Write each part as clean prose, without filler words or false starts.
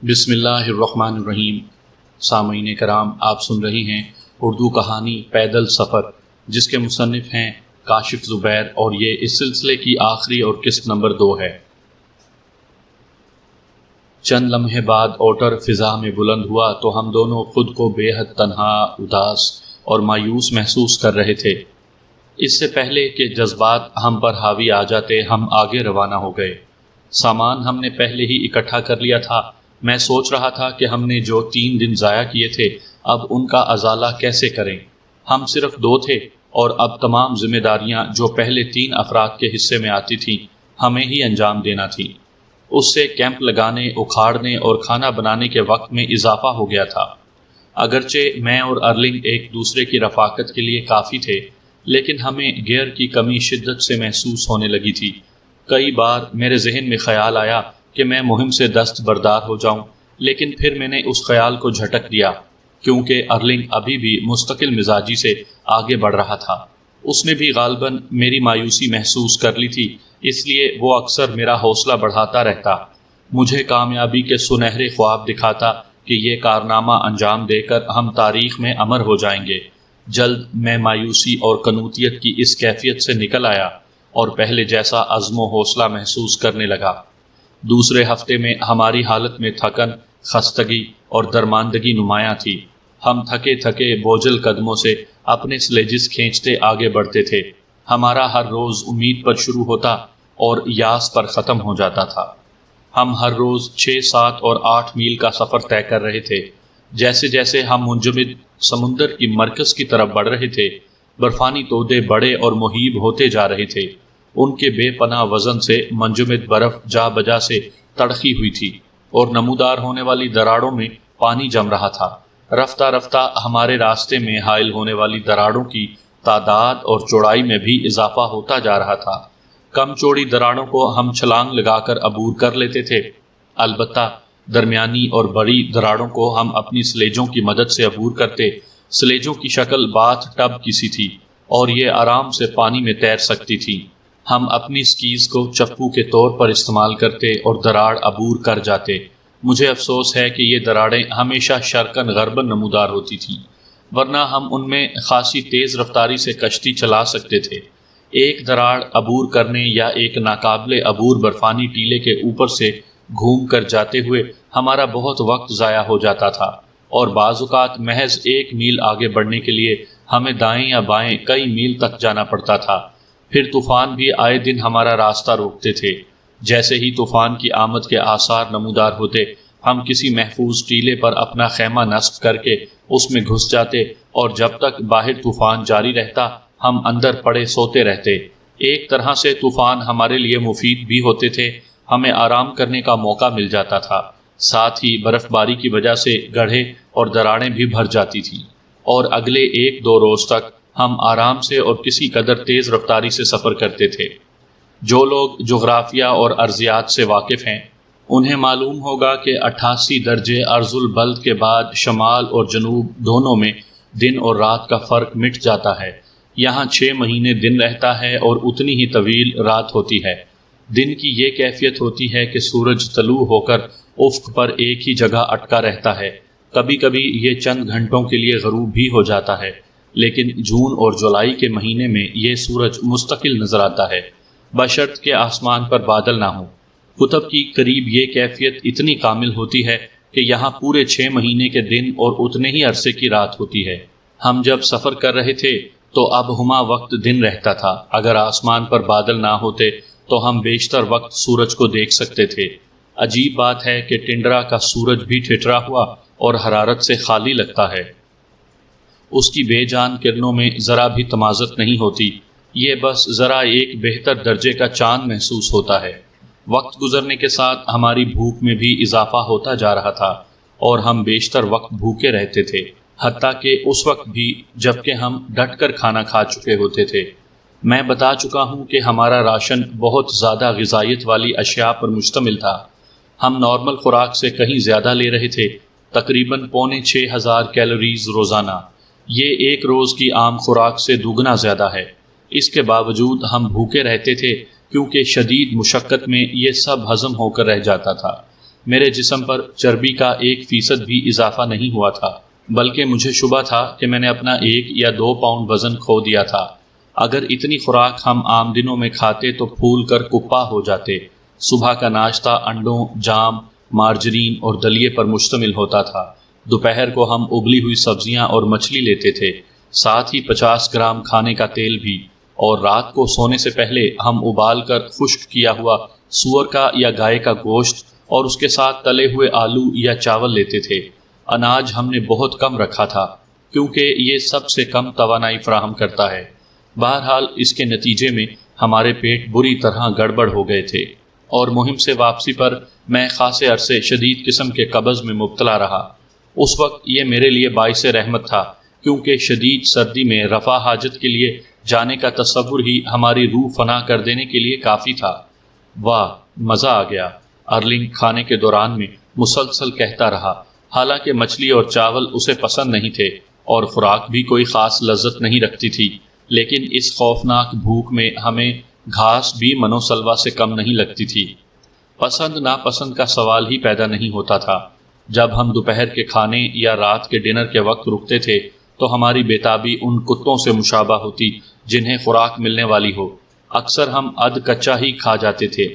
بسم اللہ الرحمن الرحیم۔ سامعین کرام، آپ سن رہی ہیں اردو کہانی پیدل سفر، جس کے مصنف ہیں کاشف زبیر، اور یہ اس سلسلے کی آخری اور قسط نمبر 2 ہے۔ چند لمحے بعد اوٹر فضا میں بلند ہوا تو ہم دونوں خود کو بے حد تنہا، اداس اور مایوس محسوس کر رہے تھے۔ اس سے پہلے کہ جذبات ہم پر حاوی آ جاتے، ہم آگے روانہ ہو گئے۔ سامان ہم نے پہلے ہی اکٹھا کر لیا تھا۔ میں سوچ رہا تھا کہ ہم نے جو 3 دن ضائع کیے تھے، اب ان کا ازالہ کیسے کریں۔ ہم صرف 2 تھے اور اب تمام ذمہ داریاں جو پہلے 3 افراد کے حصے میں آتی تھیں، ہمیں ہی انجام دینا تھی۔ اس سے کیمپ لگانے، اکھاڑنے اور کھانا بنانے کے وقت میں اضافہ ہو گیا تھا۔ اگرچہ میں اور ارلنگ ایک دوسرے کی رفاقت کے لیے کافی تھے، لیکن ہمیں گیئر کی کمی شدت سے محسوس ہونے لگی تھی۔ کئی بار میرے ذہن میں خیال آیا کہ میں مہم سے دستبردار ہو جاؤں، لیکن پھر میں نے اس خیال کو جھٹک دیا، کیونکہ ارلنگ ابھی بھی مستقل مزاجی سے آگے بڑھ رہا تھا۔ اس نے بھی غالباً میری مایوسی محسوس کر لی تھی، اس لیے وہ اکثر میرا حوصلہ بڑھاتا رہتا، مجھے کامیابی کے سنہرے خواب دکھاتا کہ یہ کارنامہ انجام دے کر ہم تاریخ میں امر ہو جائیں گے۔ جلد میں مایوسی اور قنوطیت کی اس کیفیت سے نکل آیا اور پہلے جیسا عزم و حوصلہ محسوس کرنے لگا۔ دوسرے ہفتے میں ہماری حالت میں تھکن، خستگی اور درماندگی نمایاں تھی۔ ہم تھکے تھکے بوجھل قدموں سے اپنے سلیجز کھینچتے آگے بڑھتے تھے۔ ہمارا ہر روز امید پر شروع ہوتا اور یاس پر ختم ہو جاتا تھا۔ ہم ہر روز 6، 7 اور 8 میل کا سفر طے کر رہے تھے۔ جیسے جیسے ہم منجمد سمندر کی مرکز کی طرف بڑھ رہے تھے، برفانی تودے بڑے اور مہیب ہوتے جا رہے تھے۔ ان کے بے پناہ وزن سے منجمد برف جا بجا سے تڑخی ہوئی تھی اور نمودار ہونے والی دراڑوں میں پانی جم رہا تھا۔ رفتہ رفتہ ہمارے راستے میں حائل ہونے والی دراڑوں کی تعداد اور چوڑائی میں بھی اضافہ ہوتا جا رہا تھا۔ کم چوڑی دراڑوں کو ہم چھلانگ لگا کر عبور کر لیتے تھے، البتہ درمیانی اور بڑی دراڑوں کو ہم اپنی سلیجوں کی مدد سے عبور کرتے۔ سلیجوں کی شکل باتھ ٹب کی سی تھی اور یہ آرام سے پانی میں تیر سکتی تھی۔ ہم اپنی سکیز کو چپو کے طور پر استعمال کرتے اور دراڑ عبور کر جاتے۔ مجھے افسوس ہے کہ یہ دراڑیں ہمیشہ شرقاً غرباً نمودار ہوتی تھیں، ورنہ ہم ان میں خاصی تیز رفتاری سے کشتی چلا سکتے تھے۔ ایک دراڑ عبور کرنے یا ایک ناقابل عبور برفانی ٹیلے کے اوپر سے گھوم کر جاتے ہوئے ہمارا بہت وقت ضائع ہو جاتا تھا، اور بعض اوقات محض 1 میل آگے بڑھنے کے لیے ہمیں دائیں یا بائیں کئی میل تک جانا پڑتا تھا۔ پھر طوفان بھی آئے دن ہمارا راستہ روکتے تھے۔ جیسے ہی طوفان کی آمد کے آثار نمودار ہوتے، ہم کسی محفوظ ٹیلے پر اپنا خیمہ نصب کر کے اس میں گھس جاتے، اور جب تک باہر طوفان جاری رہتا ہم اندر پڑے سوتے رہتے۔ ایک طرح سے طوفان ہمارے لیے مفید بھی ہوتے تھے، ہمیں آرام کرنے کا موقع مل جاتا تھا، ساتھ ہی برف باری کی وجہ سے گڑھے اور دراڑیں بھی بھر جاتی تھیں، اور اگلے 1-2 روز تک ہم آرام سے اور کسی قدر تیز رفتاری سے سفر کرتے تھے۔ جو لوگ جغرافیہ اور ارضیات سے واقف ہیں، انہیں معلوم ہوگا کہ 88 درجے عرض البلد کے بعد شمال اور جنوب دونوں میں دن اور رات کا فرق مٹ جاتا ہے۔ یہاں 6 مہینے دن رہتا ہے اور اتنی ہی طویل رات ہوتی ہے۔ دن کی یہ کیفیت ہوتی ہے کہ سورج طلوع ہو کر افق پر ایک ہی جگہ اٹکا رہتا ہے۔ کبھی کبھی یہ چند گھنٹوں کے لیے غروب بھی ہو جاتا ہے، لیکن جون اور جولائی کے مہینے میں یہ سورج مستقل نظر آتا ہے، بشرط کہ آسمان پر بادل نہ ہوں۔ قطب کی قریب یہ کیفیت اتنی کامل ہوتی ہے کہ یہاں پورے 6 مہینے کے دن اور اتنے ہی عرصے کی رات ہوتی ہے۔ ہم جب سفر کر رہے تھے تو اب ہما وقت دن رہتا تھا۔ اگر آسمان پر بادل نہ ہوتے تو ہم بیشتر وقت سورج کو دیکھ سکتے تھے۔ عجیب بات ہے کہ ٹنڈرا کا سورج بھی ٹھٹرا ہوا اور حرارت سے خالی لگتا ہے۔ اس کی بے جان کرنوں میں ذرا بھی تمازت نہیں ہوتی، یہ بس ذرا ایک بہتر درجے کا چاند محسوس ہوتا ہے۔ وقت گزرنے کے ساتھ ہماری بھوک میں بھی اضافہ ہوتا جا رہا تھا اور ہم بیشتر وقت بھوکے رہتے تھے، حتیٰ کہ اس وقت بھی جب کہ ہم ڈٹ کر کھانا کھا چکے ہوتے تھے۔ میں بتا چکا ہوں کہ ہمارا راشن بہت زیادہ غذائیت والی اشیاء پر مشتمل تھا۔ ہم نارمل خوراک سے کہیں زیادہ لے رہے تھے، تقریباً 6,500 کیلوریز روزانہ۔ یہ ایک روز کی عام خوراک سے دوگنا زیادہ ہے۔ اس کے باوجود ہم بھوکے رہتے تھے، کیونکہ شدید مشقت میں یہ سب ہضم ہو کر رہ جاتا تھا۔ میرے جسم پر چربی کا 1% بھی اضافہ نہیں ہوا تھا، بلکہ مجھے شبہ تھا کہ میں نے اپنا 1 یا 2 پاؤنڈ وزن کھو دیا تھا۔ اگر اتنی خوراک ہم عام دنوں میں کھاتے تو پھول کر کپا ہو جاتے۔ صبح کا ناشتہ انڈوں، جام، مارجرین اور دلیے پر مشتمل ہوتا تھا۔ دوپہر کو ہم ابلی ہوئی سبزیاں اور مچھلی لیتے تھے، ساتھ ہی 50 گرام کھانے کا تیل بھی، اور رات کو سونے سے پہلے ہم ابال کر خشک کیا ہوا سور کا یا گائے کا گوشت اور اس کے ساتھ تلے ہوئے آلو یا چاول لیتے تھے۔ اناج ہم نے بہت کم رکھا تھا کیونکہ یہ سب سے کم توانائی فراہم کرتا ہے۔ بہرحال اس کے نتیجے میں ہمارے پیٹ بری طرح گڑبڑ ہو گئے تھے، اور مہم سے واپسی پر میں خاصے عرصے شدید قسم کے قبض میں مبتلا رہا۔ اس وقت یہ میرے لیے باعث رحمت تھا کیونکہ شدید سردی میں رفع حاجت کے لیے جانے کا تصور ہی ہماری روح فنا کر دینے کے لیے کافی تھا۔ واہ، مزہ آ گیا، ارلنگ کھانے کے دوران میں مسلسل کہتا رہا، حالانکہ مچھلی اور چاول اسے پسند نہیں تھے اور خوراک بھی کوئی خاص لذت نہیں رکھتی تھی، لیکن اس خوفناک بھوک میں ہمیں گھاس بھی منو سلوا سے کم نہیں لگتی تھی۔ پسند ناپسند کا سوال ہی پیدا نہیں ہوتا تھا۔ جب ہم دوپہر کے کھانے یا رات کے ڈنر کے وقت رکتے تھے تو ہماری بےتابی ان کتوں سے مشابہ ہوتی جنہیں خوراک ملنے والی ہو۔ اکثر ہم کچا ہی کھا جاتے تھے۔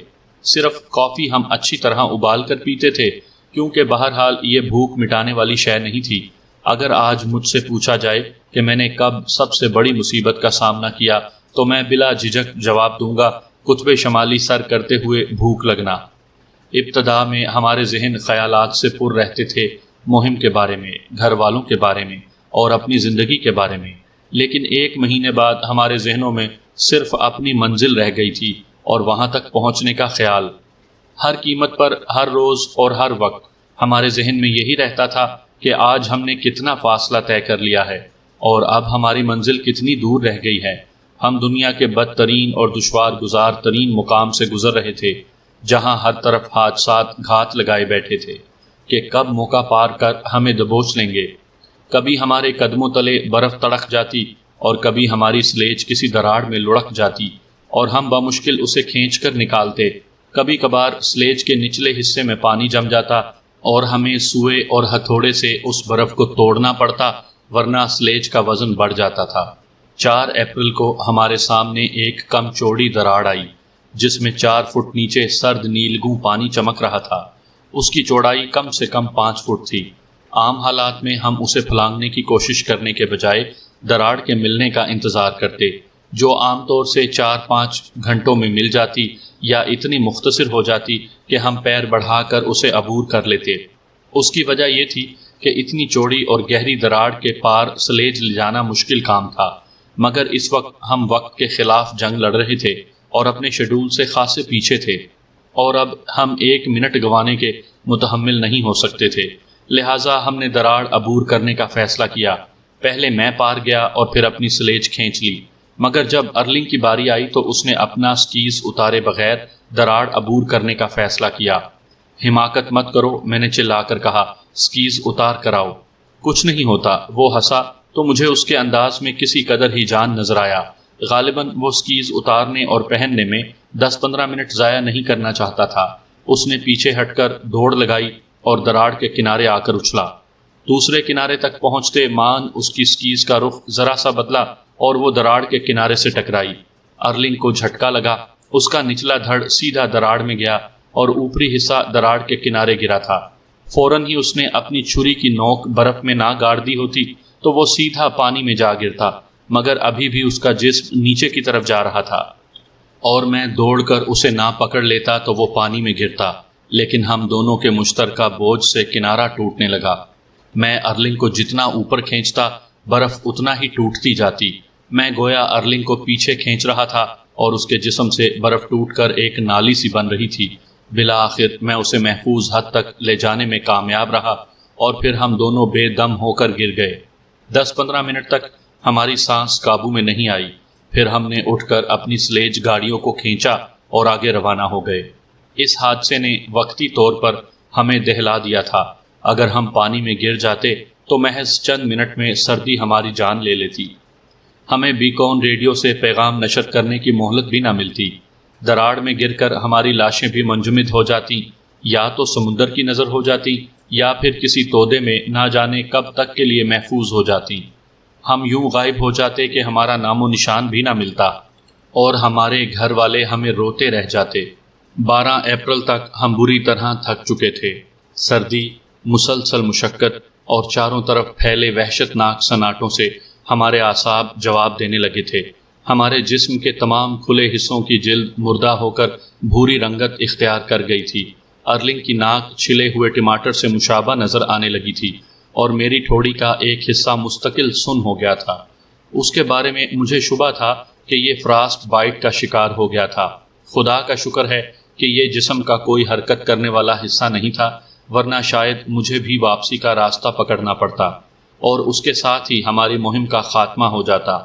صرف کافی ہم اچھی طرح ابال کر پیتے تھے کیونکہ بہرحال یہ بھوک مٹانے والی شے نہیں تھی۔ اگر آج مجھ سے پوچھا جائے کہ میں نے کب سب سے بڑی مصیبت کا سامنا کیا تو میں بلا جھجک جواب دوں گا، قطب شمالی سر کرتے ہوئے بھوک لگنا۔ ابتدا میں ہمارے ذہن خیالات سے پر رہتے تھے، مہم کے بارے میں، گھر والوں کے بارے میں اور اپنی زندگی کے بارے میں، لیکن 1 مہینے بعد ہمارے ذہنوں میں صرف اپنی منزل رہ گئی تھی اور وہاں تک پہنچنے کا خیال۔ ہر قیمت پر، ہر روز اور ہر وقت ہمارے ذہن میں یہی رہتا تھا کہ آج ہم نے کتنا فاصلہ طے کر لیا ہے اور اب ہماری منزل کتنی دور رہ گئی ہے۔ ہم دنیا کے بدترین اور دشوار گزار ترین مقام سے گزر رہے تھے، جہاں ہر طرف حادثات گھات لگائے بیٹھے تھے کہ کب موقع پار کر ہمیں دبوچ لیں گے۔ کبھی ہمارے قدموں تلے برف تڑک جاتی اور کبھی ہماری سلیج کسی دراڑ میں لڑک جاتی اور ہم بمشکل اسے کھینچ کر نکالتے۔ کبھی کبھار سلیج کے نچلے حصے میں پانی جم جاتا اور ہمیں سوئے اور ہتھوڑے سے اس برف کو توڑنا پڑتا، ورنہ سلیج کا وزن بڑھ جاتا تھا۔ 4 اپریل کو ہمارے سامنے ایک کم چوڑی دراڑ آئی جس میں 4 فٹ نیچے سرد نیلگوں پانی چمک رہا تھا۔ اس کی چوڑائی کم سے کم 5 فٹ تھی۔ عام حالات میں ہم اسے پھلانگنے کی کوشش کرنے کے بجائے دراڑ کے ملنے کا انتظار کرتے، جو عام طور سے 4-5 گھنٹوں میں مل جاتی یا اتنی مختصر ہو جاتی کہ ہم پیر بڑھا کر اسے عبور کر لیتے۔ اس کی وجہ یہ تھی کہ اتنی چوڑی اور گہری دراڑ کے پار سلیج لے جانا مشکل کام تھا، مگر اس وقت ہم وقت کے خلاف جنگ لڑ رہے تھے اور اپنے شیڈول سے خاصے پیچھے تھے، اور اب ہم 1 منٹ گنوانے کے متحمل نہیں ہو سکتے تھے۔ لہٰذا ہم نے دراڑ عبور کرنے کا فیصلہ کیا۔ پہلے میں پار گیا اور پھر اپنی سلیج کھینچ لی، مگر جب ارلنگ کی باری آئی تو اس نے اپنا سکیز اتارے بغیر دراڑ عبور کرنے کا فیصلہ کیا۔ حماقت مت کرو، میں نے چلا کر کہا، سکیز اتار کر آؤ۔ کچھ نہیں ہوتا، وہ ہنسا تو مجھے اس کے انداز میں کسی قدر ہی جان نظر آیا۔ غالباً وہ سکیز اتارنے اور پہننے میں 10-15 منٹ ضائع نہیں کرنا چاہتا تھا۔ اس نے پیچھے ہٹ کر دوڑ لگائی اور دراڑ کے کنارے آ کر اچھلا۔ دوسرے کنارے تک پہنچتے مان اس کی سکیز کا رخ ذرا سا بدلا اور وہ دراڑ کے کنارے سے ٹکرائی۔ ارلنگ کو جھٹکا لگا، اس کا نچلا دھڑ سیدھا دراڑ میں گیا اور اوپری حصہ دراڑ کے کنارے گرا تھا۔ فوراً ہی اس نے اپنی چھری کی نوک برف میں نہ گاڑ دی ہوتی تو وہ سیدھا پانی میں جا گرتا، مگر ابھی بھی اس کا جسم نیچے کی طرف جا رہا تھا اور میں دوڑ کر اسے نہ پکڑ لیتا تو وہ پانی میں گرتا۔ لیکن ہم دونوں کے مشترکہ بوجھ سے کنارہ ٹوٹنے لگا۔ میں ارلنگ کو جتنا اوپر کھینچتا، برف اتنا ہی ٹوٹتی جاتی۔ میں گویا ارلنگ کو پیچھے کھینچ رہا تھا اور اس کے جسم سے برف ٹوٹ کر ایک نالی سی بن رہی تھی۔ بالآخر میں اسے محفوظ حد تک لے جانے میں کامیاب رہا اور پھر ہم دونوں بے دم ہو کر گر گئے۔ 10-15 منٹ تک ہماری سانس قابو میں نہیں آئی۔ پھر ہم نے اٹھ کر اپنی سلیج گاڑیوں کو کھینچا اور آگے روانہ ہو گئے۔ اس حادثے نے وقتی طور پر ہمیں دہلا دیا تھا۔ اگر ہم پانی میں گر جاتے تو محض چند منٹ میں سردی ہماری جان لے لیتی۔ ہمیں بیکون ریڈیو سے پیغام نشر کرنے کی مہلت بھی نہ ملتی۔ دراڑ میں گر کر ہماری لاشیں بھی منجمد ہو جاتی یا تو سمندر کی نظر ہو جاتی یا پھر کسی تودے میں نہ جانے کب تک کے لیے محفوظ ہو جاتی۔ ہم یوں غائب ہو جاتے کہ ہمارا نام و نشان بھی نہ ملتا، اور ہمارے گھر والے ہمیں روتے رہ جاتے۔ 12 اپریل تک ہم بری طرح تھک چکے تھے۔ سردی، مسلسل مشقت اور چاروں طرف پھیلے وحشت ناک سناٹوں سے ہمارے اعصاب جواب دینے لگے تھے۔ ہمارے جسم کے تمام کھلے حصوں کی جلد مردہ ہو کر بھوری رنگت اختیار کر گئی تھی۔ ارلنگ کی ناک چھلے ہوئے ٹماٹر سے مشابہ نظر آنے لگی تھی، اور میری ٹھوڑی کا ایک حصہ مستقل سن ہو گیا تھا۔ اس کے بارے میں مجھے شبہ تھا کہ یہ فراسٹ بائٹ کا شکار ہو گیا تھا۔ خدا کا شکر ہے کہ یہ جسم کا کوئی حرکت کرنے والا حصہ نہیں تھا، ورنہ شاید مجھے بھی واپسی کا راستہ پکڑنا پڑتا، اور اس کے ساتھ ہی ہماری مہم کا خاتمہ ہو جاتا۔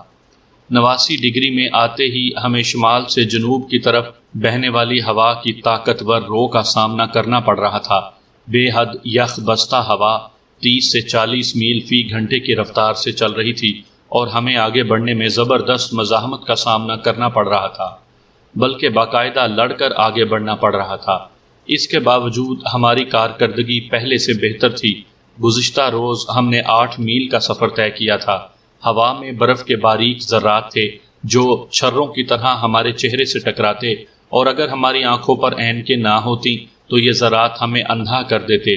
89 ڈگری میں آتے ہی ہمیں شمال سے جنوب کی طرف بہنے والی ہوا کی طاقتور رو کا سامنا کرنا پڑ رہا تھا۔ بے حد یخ بستہ ہوا 30 سے 40 میل فی گھنٹے کی رفتار سے چل رہی تھی، اور ہمیں آگے بڑھنے میں زبردست مزاحمت کا سامنا کرنا پڑ رہا تھا، بلکہ باقاعدہ لڑ کر آگے بڑھنا پڑ رہا تھا۔ اس کے باوجود ہماری کارکردگی پہلے سے بہتر تھی۔ گزشتہ روز ہم نے 8 میل کا سفر طے کیا تھا۔ ہوا میں برف کے باریک ذرات تھے جو چھروں کی طرح ہمارے چہرے سے ٹکراتے، اور اگر ہماری آنکھوں پر اینکیں نہ ہوتی تو یہ ذرات ہمیں اندھا کر دیتے۔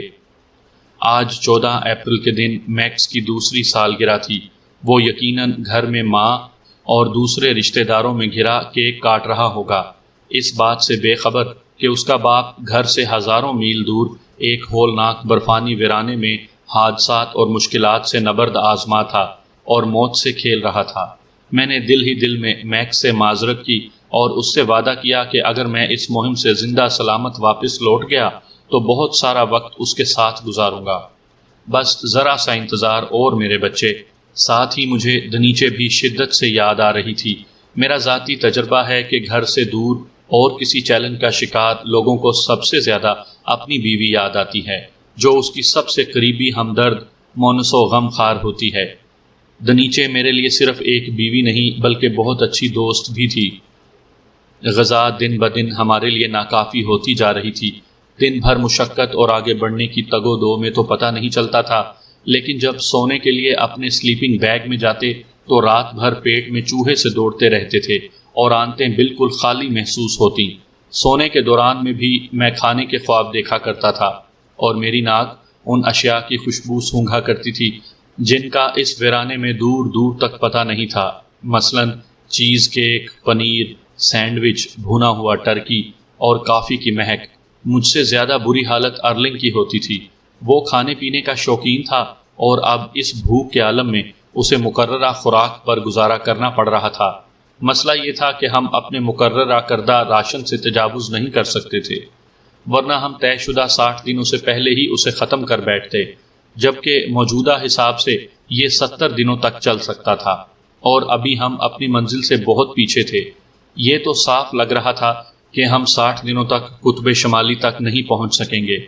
آج 14 اپریل کے دن میکس کی دوسری سالگرہ تھی۔ وہ یقیناً گھر میں ماں اور دوسرے رشتہ داروں میں گھرا کیک کاٹ رہا ہوگا، اس بات سے بے خبر کہ اس کا باپ گھر سے ہزاروں میل دور ایک ہولناک برفانی ویرانے میں حادثات اور مشکلات سے نبرد آزما تھا اور موت سے کھیل رہا تھا۔ میں نے دل ہی دل میں میکس سے معذرت کی اور اس سے وعدہ کیا کہ اگر میں اس مہم سے زندہ سلامت واپس لوٹ گیا تو بہت سارا وقت اس کے ساتھ گزاروں گا۔ بس ذرا سا انتظار اور میرے بچے۔ ساتھ ہی مجھے دنیچے بھی شدت سے یاد آ رہی تھی۔ میرا ذاتی تجربہ ہے کہ گھر سے دور اور کسی چیلنج کا شکار لوگوں کو سب سے زیادہ اپنی بیوی یاد آتی ہے، جو اس کی سب سے قریبی ہمدرد، مونس و غم خار ہوتی ہے۔ دنیچے میرے لیے صرف ایک بیوی نہیں بلکہ بہت اچھی دوست بھی تھی۔ غذا دن بدن ہمارے لیے ناکافی ہوتی جا رہی تھی۔ دن بھر مشقت اور آگے بڑھنے کی تگ و دو میں تو پتہ نہیں چلتا تھا، لیکن جب سونے کے لیے اپنے سلیپنگ بیگ میں جاتے تو رات بھر پیٹ میں چوہے سے دوڑتے رہتے تھے اور آنتیں بالکل خالی محسوس ہوتیں۔ سونے کے دوران میں بھی میں کھانے کے خواب دیکھا کرتا تھا، اور میری ناک ان اشیاء کی خوشبو سونگھا کرتی تھی جن کا اس ویرانے میں دور دور تک پتہ نہیں تھا، مثلاً چیز کیک، پنیر، سینڈوچ، بھونا ہوا ٹرکی اور کافی کی مہک۔ مجھ سے زیادہ بری حالت ارلنگ کی ہوتی تھی۔ وہ کھانے پینے کا شوقین تھا، اور اب اس بھوک کے عالم میں اسے مقررہ خوراک پر گزارا کرنا پڑ رہا تھا۔ مسئلہ یہ تھا کہ ہم اپنے مقررہ کردہ راشن سے تجاوز نہیں کر سکتے تھے، ورنہ ہم طے شدہ 60 دنوں سے پہلے ہی اسے ختم کر بیٹھتے، جبکہ موجودہ حساب سے یہ 70 دنوں تک چل سکتا تھا، اور ابھی ہم اپنی منزل سے بہت پیچھے تھے۔ یہ تو صاف لگ رہا تھا کہ ہم 60 دنوں تک قطب شمالی تک نہیں پہنچ سکیں گے۔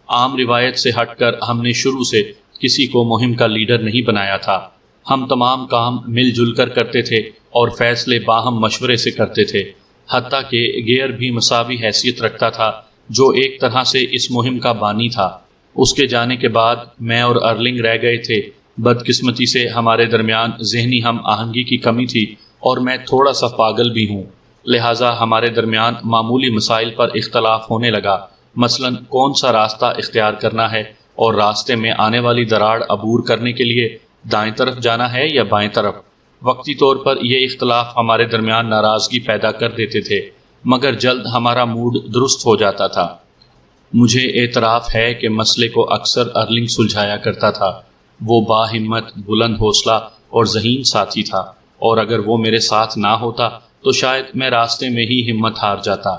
عام روایت سے ہٹ کر ہم نے شروع سے کسی کو مہم کا لیڈر نہیں بنایا تھا۔ ہم تمام کام مل جل کر کرتے تھے اور فیصلے باہم مشورے سے کرتے تھے، حتیٰ کہ گیئر بھی مساوی حیثیت رکھتا تھا، جو ایک طرح سے اس مہم کا بانی تھا۔ اس کے جانے کے بعد میں اور ارلنگ رہ گئے تھے۔ بدقسمتی سے ہمارے درمیان ذہنی ہم آہنگی کی کمی تھی، اور میں تھوڑا سا پاگل بھی ہوں، لہٰذا ہمارے درمیان معمولی مسائل پر اختلاف ہونے لگا، مثلاً کون سا راستہ اختیار کرنا ہے، اور راستے میں آنے والی دراڑ عبور کرنے کے لیے دائیں طرف جانا ہے یا بائیں طرف۔ وقتی طور پر یہ اختلاف ہمارے درمیان ناراضگی پیدا کر دیتے تھے، مگر جلد ہمارا موڈ درست ہو جاتا تھا۔ مجھے اعتراف ہے کہ مسئلے کو اکثر ارلنگ سلجھایا کرتا تھا۔ وہ باہمت، بلند حوصلہ اور ذہین ساتھی تھا، اور اگر وہ میرے ساتھ نہ ہوتا تو شاید میں راستے میں ہی ہمت ہار جاتا۔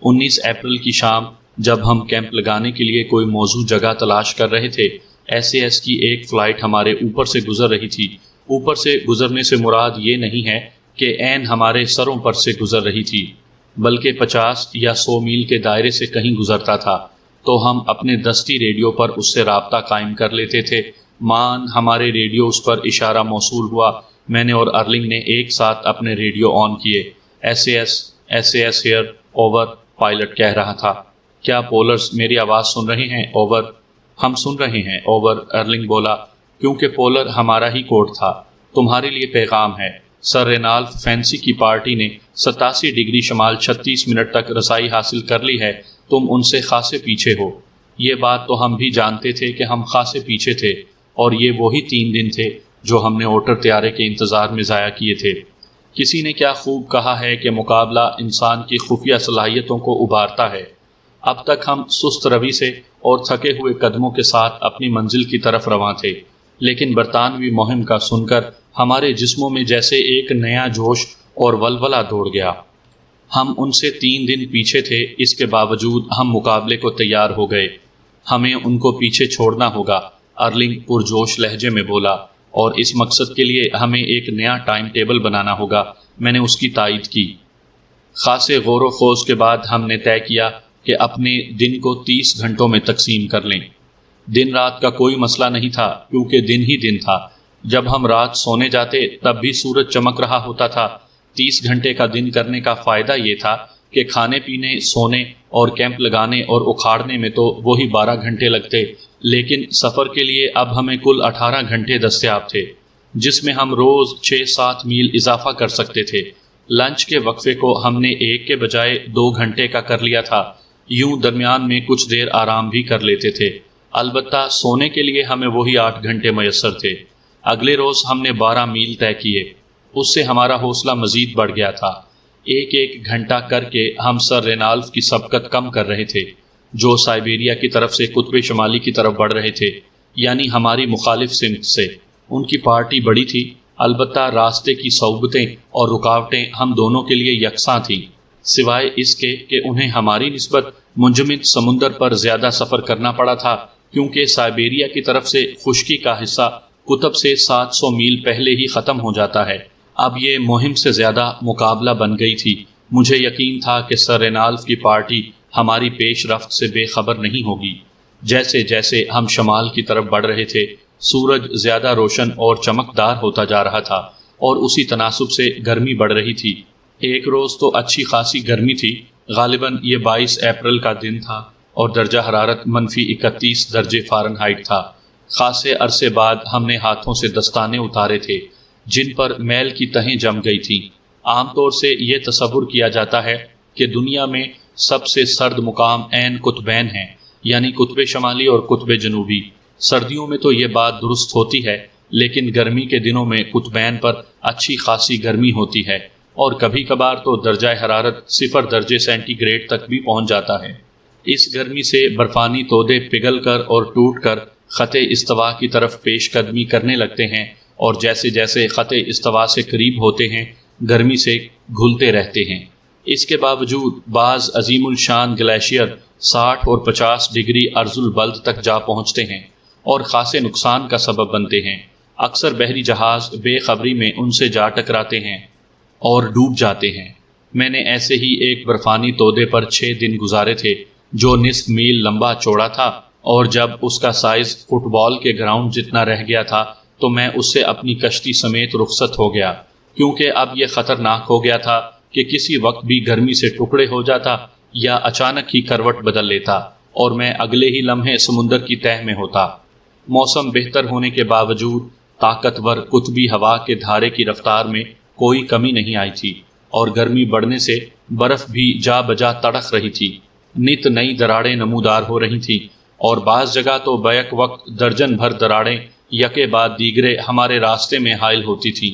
19 اپریل کی شام جب ہم کیمپ لگانے کے لیے کوئی موزوں جگہ تلاش کر رہے تھے، SAS کی ایک فلائٹ ہمارے اوپر سے گزر رہی تھی۔ اوپر سے گزرنے سے مراد یہ نہیں ہے کہ عین ہمارے سروں پر سے گزر رہی تھی، بلکہ 50 یا 100 میل کے دائرے سے کہیں گزرتا تھا، تو ہم اپنے دستی ریڈیو پر اس سے رابطہ قائم کر لیتے تھے۔ مان ہمارے ریڈیو اس پر اشارہ موصول ہوا، میں نے اور ارلنگ نے ایک ساتھ اپنے ریڈیو آن کیے۔ SAS ہیئر اوور، پائلٹ کہہ رہا تھا۔ کیا پولرز میری آواز سن رہے ہیں؟ اوور۔ ہم سن رہے ہیں، اوور، ارلنگ بولا۔ کیونکہ پولر ہمارا ہی کوڈ تھا۔ تمہارے لیے پیغام ہے، سر رینالف فینسی کی پارٹی نے 87 ڈگری شمال 36 منٹ تک رسائی حاصل کر لی ہے، تم ان سے خاصے پیچھے ہو۔ یہ بات تو ہم بھی جانتے تھے کہ ہم خاصے پیچھے تھے، اور یہ وہی 3 دن تھے جو ہم نے اوٹر طیارے کے انتظار میں ضائع کیے تھے۔ کسی نے کیا خوب کہا ہے کہ مقابلہ انسان کی خفیہ صلاحیتوں کو ابھارتا ہے۔ اب تک ہم سست روی سے اور تھکے ہوئے قدموں کے ساتھ اپنی منزل کی طرف رواں تھے، لیکن برطانوی مہم کا سن کر ہمارے جسموں میں جیسے ایک نیا جوش اور ولولہ دوڑ گیا۔ ہم ان سے 3 دن پیچھے تھے، اس کے باوجود ہم مقابلے کو تیار ہو گئے۔ ہمیں ان کو پیچھے چھوڑنا ہوگا، ارلنگ پرجوش لہجے میں بولا، اور اس مقصد کے لیے ہمیں ایک نیا ٹائم ٹیبل بنانا ہوگا۔ میں نے اس کی تائید کی۔ خاصے غور و خوض کے بعد ہم نے طے کیا کہ اپنے دن کو 30 گھنٹوں میں تقسیم کر لیں۔ دن رات کا کوئی مسئلہ نہیں تھا، کیونکہ دن ہی دن تھا۔ جب ہم رات سونے جاتے تب بھی سورج چمک رہا ہوتا تھا۔ 30 گھنٹے کا دن کرنے کا فائدہ یہ تھا کہ کھانے پینے، سونے اور کیمپ لگانے اور اکھاڑنے میں تو وہی 12 گھنٹے لگتے، لیکن سفر کے لیے اب ہمیں کل 18 گھنٹے دستیاب تھے، جس میں ہم روز 6-7 میل اضافہ کر سکتے تھے۔ لنچ کے وقفے کو ہم نے 1 کے بجائے 2 گھنٹے کا کر لیا تھا، یوں درمیان میں کچھ دیر آرام بھی کر لیتے تھے۔ البتہ سونے کے لیے ہمیں وہی 8 گھنٹے میسر تھے۔ اگلے روز ہم نے 12 میل طے کیے، اس سے ہمارا حوصلہ مزید بڑھ گیا تھا۔ 1 گھنٹہ کر کے ہم سر رینالف کی سبقت کم کر رہے تھے، جو سائبیریا کی طرف سے قطب شمالی کی طرف بڑھ رہے تھے، یعنی ہماری مخالف سمت سے۔ ان کی پارٹی بڑی تھی، البتہ راستے کی صعوبتیں اور رکاوٹیں ہم دونوں کے لیے یکساں تھیں، سوائے اس کے کہ انہیں ہماری نسبت منجمد سمندر پر زیادہ سفر کرنا پڑا تھا، کیونکہ سائبیریا کی طرف سے خشکی کا حصہ قطب سے 700 میل پہلے ہی ختم ہو جاتا ہے۔ اب یہ مہم سے زیادہ مقابلہ بن گئی تھی۔ مجھے یقین تھا کہ سر رینالف کی پارٹی ہماری پیش رفت سے بے خبر نہیں ہوگی۔ جیسے جیسے ہم شمال کی طرف بڑھ رہے تھے، سورج زیادہ روشن اور چمکدار ہوتا جا رہا تھا، اور اسی تناسب سے گرمی بڑھ رہی تھی۔ ایک روز تو اچھی خاصی گرمی تھی، غالباً یہ 22 اپریل کا دن تھا، اور درجہ حرارت -31 درجے فارنہائٹ تھا۔ خاصے عرصے بعد ہم نے ہاتھوں سے دستانے اتارے تھے، جن پر میل کی تہیں جم گئی تھیں۔ عام طور سے یہ تصور کیا جاتا ہے کہ دنیا میں سب سے سرد مقام عین قطبین ہیں، یعنی قطب شمالی اور قطب جنوبی۔ سردیوں میں تو یہ بات درست ہوتی ہے، لیکن گرمی کے دنوں میں قطبین پر اچھی خاصی گرمی ہوتی ہے، اور کبھی کبھار تو درجہ حرارت 0 درجے سینٹی گریڈ تک بھی پہنچ جاتا ہے۔ اس گرمی سے برفانی تودے پگھل کر اور ٹوٹ کر خط استوا کی طرف پیش قدمی کرنے لگتے ہیں، اور جیسے جیسے خط استوا سے قریب ہوتے ہیں، گرمی سے گھلتے رہتے ہیں۔ اس کے باوجود بعض عظیم الشان گلیشیئر 60 اور 50 ڈگری ارض البلد تک جا پہنچتے ہیں، اور خاصے نقصان کا سبب بنتے ہیں۔ اکثر بحری جہاز بے خبری میں ان سے جا ٹکراتے ہیں اور ڈوب جاتے ہیں۔ میں نے ایسے ہی ایک برفانی تودے پر 6 دن گزارے تھے، جو نصف میل لمبا چوڑا تھا، اور جب اس کا سائز فٹ بال کے گراؤنڈ جتنا رہ گیا تھا تو میں اس سے اپنی کشتی سمیت رخصت ہو گیا، کیونکہ اب یہ خطرناک ہو گیا تھا کہ کسی وقت بھی گرمی سے ٹکڑے ہو جاتا یا اچانک ہی کروٹ بدل لیتا، اور میں اگلے ہی لمحے سمندر کی تہہ میں ہوتا۔ موسم بہتر ہونے کے باوجود طاقتور قطبی ہوا کے دھارے کی رفتار میں کوئی کمی نہیں آئی تھی، اور گرمی بڑھنے سے برف بھی جا بجا تڑک رہی تھی۔ نت نئی دراڑیں نمودار ہو رہی تھیں، اور بعض جگہ تو بیک وقت درجن بھر دراڑیں یکے بعد دیگرے ہمارے راستے میں حائل ہوتی تھیں۔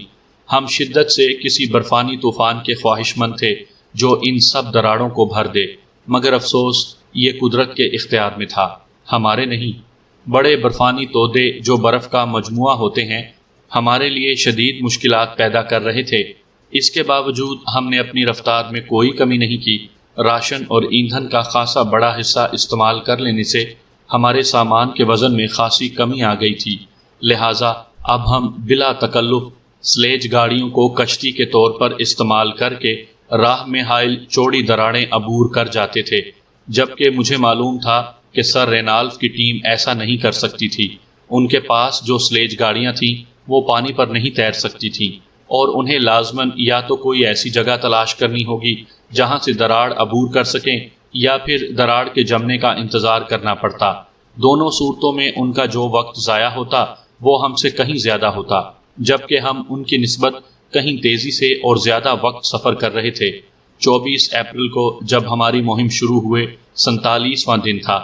ہم شدت سے کسی برفانی طوفان کے خواہش مند تھے جو ان سب دراڑوں کو بھر دے، مگر افسوس یہ قدرت کے اختیار میں تھا، ہمارے نہیں۔ بڑے برفانی تودے جو برف کا مجموعہ ہوتے ہیں، ہمارے لیے شدید مشکلات پیدا کر رہے تھے۔ اس کے باوجود ہم نے اپنی رفتار میں کوئی کمی نہیں کی۔ راشن اور ایندھن کا خاصا بڑا حصہ استعمال کر لینے سے ہمارے سامان کے وزن میں خاصی کمی آ گئی تھی، لہٰذا اب ہم بلا تکلف سلیج گاڑیوں کو کشتی کے طور پر استعمال کر کے راہ میں حائل چوڑی دراڑیں عبور کر جاتے تھے، جبکہ مجھے معلوم تھا کہ سر رینالف کی ٹیم ایسا نہیں کر سکتی تھی۔ ان کے پاس جو سلیج گاڑیاں تھیں وہ پانی پر نہیں تیر سکتی تھیں، اور انہیں لازماً یا تو کوئی ایسی جگہ تلاش کرنی ہوگی جہاں سے دراڑ عبور کر سکیں یا پھر دراڑ کے جمنے کا انتظار کرنا پڑتا۔ دونوں صورتوں میں ان کا جو وقت ضائع ہوتا وہ ہم سے کہیں زیادہ ہوتا، جبکہ ہم ان کی نسبت کہیں تیزی سے اور زیادہ وقت سفر کر رہے تھے۔ 24 اپریل کو جب ہماری مہم شروع ہوئے 47واں دن تھا۔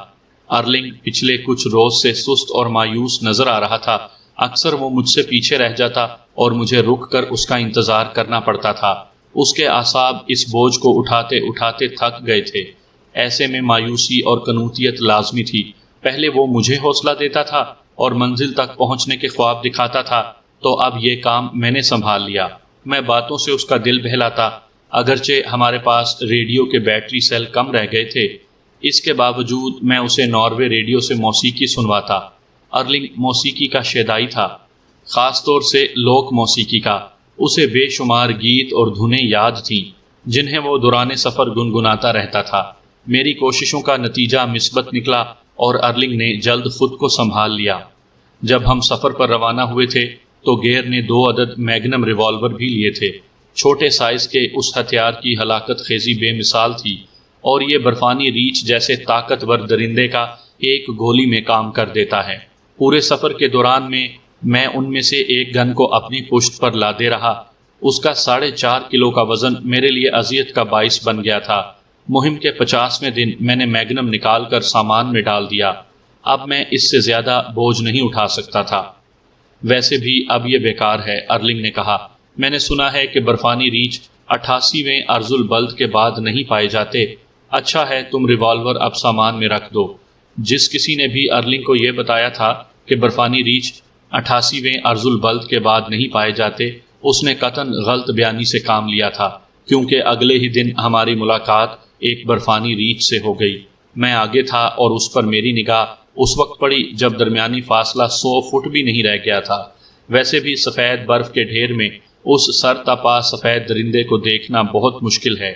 ارلنگ پچھلے کچھ روز سے سست اور مایوس نظر آ رہا تھا۔ اکثر وہ مجھ سے پیچھے رہ جاتا اور مجھے رک کر اس کا انتظار کرنا پڑتا تھا۔ اس کے اعصاب اس بوجھ کو اٹھاتے اٹھاتے تھک گئے تھے۔ ایسے میں مایوسی اور کنوتیت لازمی تھی۔ پہلے وہ مجھے حوصلہ دیتا تھا اور منزل تک پہنچنے کے خواب دکھاتا تھا، تو اب یہ کام میں نے سنبھال لیا۔ میں باتوں سے اس کا دل بہلاتا، اگرچہ ہمارے پاس ریڈیو کے بیٹری سیل کم رہ گئے تھے۔ اس کے باوجود میں اسے ناروے ریڈیو سے موسیقی سنواتا۔ ارلنگ موسیقی کا شیدائی تھا، خاص طور سے لوک موسیقی کا۔ اسے بے شمار گیت اور دھنیں یاد تھیں جنہیں وہ دوران سفر گنگناتا رہتا تھا۔ میری کوششوں کا نتیجہ مثبت نکلا اور ارلنگ نے جلد خود کو سنبھال لیا۔ جب ہم سفر پر روانہ ہوئے تھے تو گیئر نے 2 عدد میگنم ریوالور بھی لیے تھے۔ چھوٹے سائز کے اس ہتھیار کی ہلاکت خیزی بے مثال تھی، اور یہ برفانی ریچھ جیسے طاقتور درندے کا ایک گولی میں کام کر دیتا ہے۔ پورے سفر کے دوران میں ان میں سے ایک گن کو اپنی پشت پر لادے رہا۔ اس کا 4.5 کلو کا وزن میرے لیے اذیت کا باعث بن گیا تھا۔ مہم کے 50ویں دن میں نے میگنم نکال کر سامان میں ڈال دیا۔ اب میں اس سے زیادہ بوجھ نہیں اٹھا سکتا تھا۔ ویسے بھی اب یہ بیکار ہے، ارلنگ نے کہا۔ میں نے سنا ہے کہ برفانی ریچھ 88ویں ارض البلد کے بعد نہیں پائے جاتے۔ اچھا ہے، تم ریوالور اب سامان میں رکھ دو۔ جس کسی نے بھی ارلنگ کو یہ بتایا تھا کہ برفانی ریچھ 88ویں ارض البلد کے بعد نہیں پائے جاتے، اس نے قطعاً غلط بیانی سے کام لیا تھا، کیونکہ اگلے ہی دن ہماری ملاقات ایک برفانی ریچھ سے ہو گئی۔ میں آگے تھا اور اس پر میری نگاہ اس وقت پڑی جب درمیانی فاصلہ 100 فٹ بھی نہیں رہ گیا تھا۔ ویسے بھی سفید برف کے ڈھیر میں اس سر تپا سفید درندے کو دیکھنا بہت مشکل ہے۔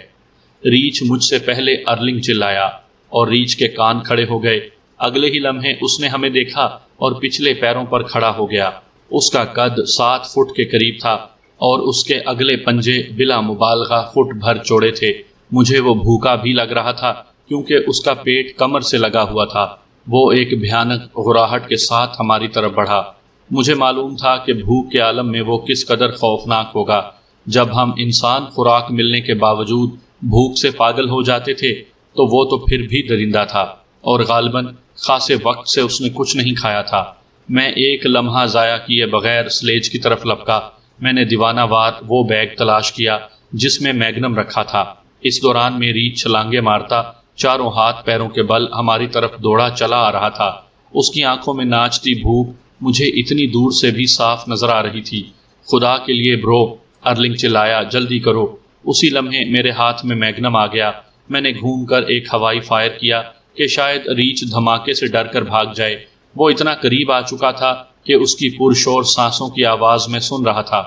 ریچھ مجھ سے پہلے، ارلنگ چلایا، اور ریچھ کے کان کھڑے ہو گئے۔ اگلے ہی لمحے اس نے ہمیں دیکھا اور پچھلے پیروں پر کھڑا ہو گیا۔ اس کا قد 7 فٹ کے قریب تھا اور اس کے اگلے پنجے بلا مبالغہ فٹ بھر چوڑے تھے۔ مجھے وہ بھوکا بھی لگ رہا تھا کیونکہ اس کا پیٹ کمر سے لگا ہوا تھا۔ وہ ایک بھیانک غراہٹ کے ساتھ ہماری طرف بڑھا۔ مجھے معلوم تھا کہ بھوک کے عالم میں وہ کس قدر خوفناک ہوگا۔ جب ہم انسان خوراک ملنے کے باوجود بھوک سے پاگل ہو جاتے تھے تو وہ تو پھر بھی درندہ تھا، اور غالباً خاصے وقت سے اس نے کچھ نہیں کھایا تھا۔ میں ایک لمحہ ضائع کیے بغیر سلیج کی طرف لپکا۔ میں نے دیوانہ وار وہ بیگ تلاش کیا جس میں میگنم رکھا تھا۔ اس دوران میں ریچھ چھلانگے مارتا چاروں ہاتھ پیروں کے بل ہماری طرف دوڑا چلا آ رہا تھا۔ اس کی آنکھوں میں ناچتی بھوک مجھے اتنی دور سے بھی صاف نظر آ رہی تھی۔ خدا کے لیے برو، ارلنگ چلایا، جلدی کرو۔ اسی لمحے میرے ہاتھ میں میگنم آ گیا۔ میں نے گھوم کر ایک ہوائی فائر کیا کہ شاید ریچھ دھماکے سے ڈر کر بھاگ جائے۔ وہ اتنا قریب آ چکا تھا کہ اس کی پرشور سانسوں کی آواز میں سن رہا تھا۔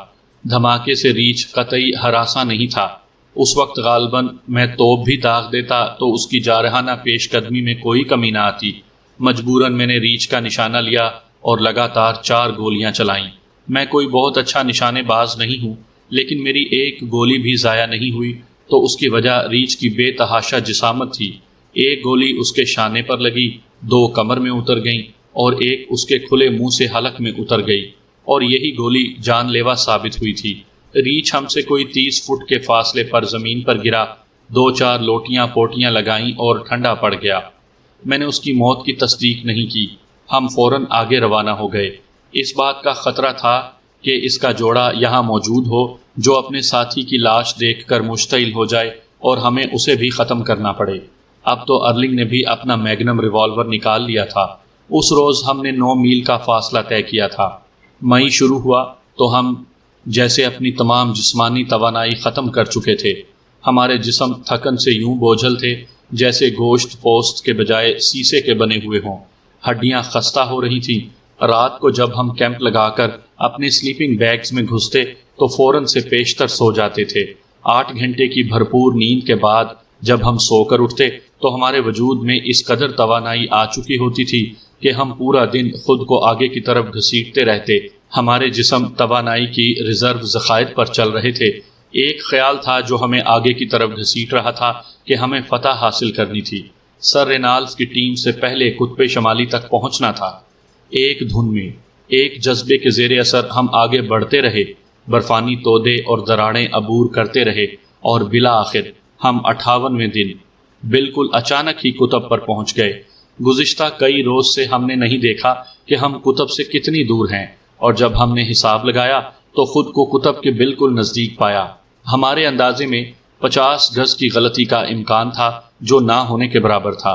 دھماکے سے ریچھ قطعی ہراساں نہیں تھا۔ اس وقت غالباً میں توپ بھی داغ دیتا تو اس کی جارحانہ پیش قدمی میں کوئی کمی نہ آتی۔ مجبوراً میں نے ریچھ کا نشانہ لیا اور لگاتار 4 گولیاں چلائیں۔ میں کوئی بہت اچھا نشانے باز نہیں ہوں، لیکن میری ایک گولی بھی ضائع نہیں ہوئی، تو اس کی وجہ ریچھ کی بے تحاشا جسامت تھی۔ ایک گولی اس کے شانے پر لگی، 2 کمر میں اتر گئیں اور ایک اس کے کھلے منہ سے حلق میں اتر گئی، اور یہی گولی جان لیوا ثابت ہوئی تھی۔ ریچھ ہم سے کوئی 30 فٹ کے فاصلے پر زمین پر گرا، 2-4 لوٹیاں پوٹیاں لگائیں اور ٹھنڈا پڑ گیا۔ میں نے اس کی موت کی تصدیق نہیں کی۔ ہم فوراً آگے روانہ ہو گئے۔ اس بات کا خطرہ تھا کہ اس کا جوڑا یہاں موجود ہو جو اپنے ساتھی کی لاش دیکھ کر مشتعل ہو جائے اور ہمیں اسے بھی ختم کرنا پڑے۔ اب تو ارلنگ نے بھی اپنا میگنم ریوالور نکال لیا تھا۔ اس روز ہم نے 9 میل کا فاصلہ طے کیا تھا۔ مئی شروع ہوا تو ہم جیسے اپنی تمام جسمانی توانائی ختم کر چکے تھے۔ ہمارے جسم تھکن سے یوں بوجھل تھے جیسے گوشت پوست کے بجائے سیسے کے بنے ہوئے ہوں۔ ہڈیاں خستہ ہو رہی تھیں۔ رات کو جب ہم کیمپ لگا کر اپنے سلیپنگ بیگز میں گھستے تو فوراً سے پیشتر سو جاتے تھے۔ 8 گھنٹے کی بھرپور نیند کے بعد جب ہم سو کر اٹھتے تو ہمارے وجود میں اس قدر توانائی آ چکی ہوتی تھی کہ ہم پورا دن خود کو آگے کی طرف گھسیٹتے رہتے۔ ہمارے جسم توانائی کی ریزرو ذخائر پر چل رہے تھے۔ ایک خیال تھا جو ہمیں آگے کی طرف گھسیٹ رہا تھا کہ ہمیں فتح حاصل کرنی تھی۔ سر رینالڈز کی ٹیم سے پہلے قطب شمالی تک پہنچنا تھا۔ ایک دھن میں، ایک جذبے کے زیر اثر ہم آگے بڑھتے رہے، برفانی تودے اور دراڑیں عبور کرتے رہے، اور بالآخر ہم 58ویں دن بالکل اچانک ہی قطب پر پہنچ گئے۔ گزشتہ کئی روز سے ہم نے نہیں دیکھا کہ ہم قطب سے کتنی دور ہیں، اور جب ہم نے حساب لگایا تو خود کو قطب کے بالکل نزدیک پایا۔ ہمارے اندازے میں 50 گز کی غلطی کا امکان تھا، جو نہ ہونے کے برابر تھا۔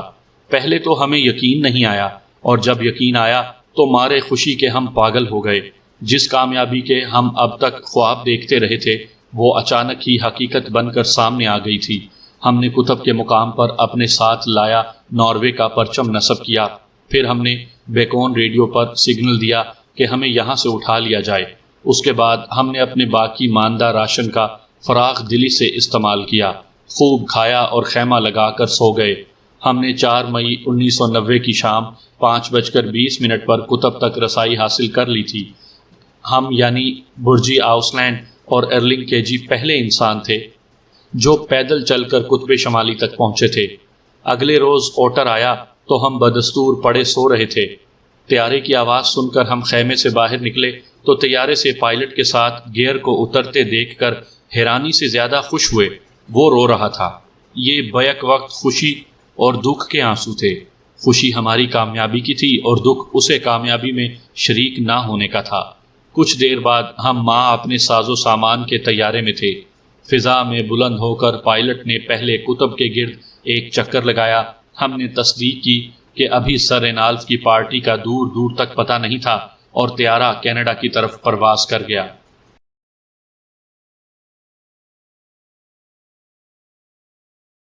پہلے تو ہمیں یقین نہیں آیا، اور جب یقین آیا تو مارے خوشی کے ہم پاگل ہو گئے۔ جس کامیابی کے ہم اب تک خواب دیکھتے رہے تھے وہ اچانک ہی حقیقت بن کر سامنے آ گئی تھی۔ ہم نے قطب کے مقام پر اپنے ساتھ لایا ناروے کا پرچم نصب کیا، پھر ہم نے بیکون ریڈیو پر سگنل دیا کہ ہمیں یہاں سے اٹھا لیا جائے۔ اس کے بعد ہم نے اپنے باقی ماندہ راشن کا فراخ دلی سے استعمال کیا، خوب کھایا اور خیمہ لگا کر سو گئے۔ ہم نے 4 مئی 1990 کی شام 5:20 پر قطب تک رسائی حاصل کر لی تھی۔ ہم یعنی برجی آؤسلینڈ اور ارلنگ کیجی پہلے انسان تھے جو پیدل چل کر قطب شمالی تک پہنچے تھے۔ اگلے روز اوٹر آیا تو ہم بدستور پڑے سو رہے تھے۔ طیارے کی آواز سن کر ہم خیمے سے باہر نکلے تو طیارے سے پائلٹ کے ساتھ گیئر کو اترتے دیکھ کر حیرانی سے زیادہ خوش ہوئے۔ وہ رو رہا تھا۔ یہ بیک وقت خوشی اور دکھ کے آنسو تھے۔ خوشی ہماری کامیابی کی تھی اور دکھ اسے کامیابی میں شریک نہ ہونے کا تھا۔ کچھ دیر بعد ہم ماں اپنے ساز و سامان کے طیارے میں تھے۔ فضا میں بلند ہو کر پائلٹ نے پہلے قطب کے گرد ایک چکر لگایا۔ ہم نے تصدیق کی کہ ابھی سر رینالڈز کی پارٹی کا دور دور تک پتہ نہیں تھا، اور طیارہ کینیڈا کی طرف پرواز کر گیا۔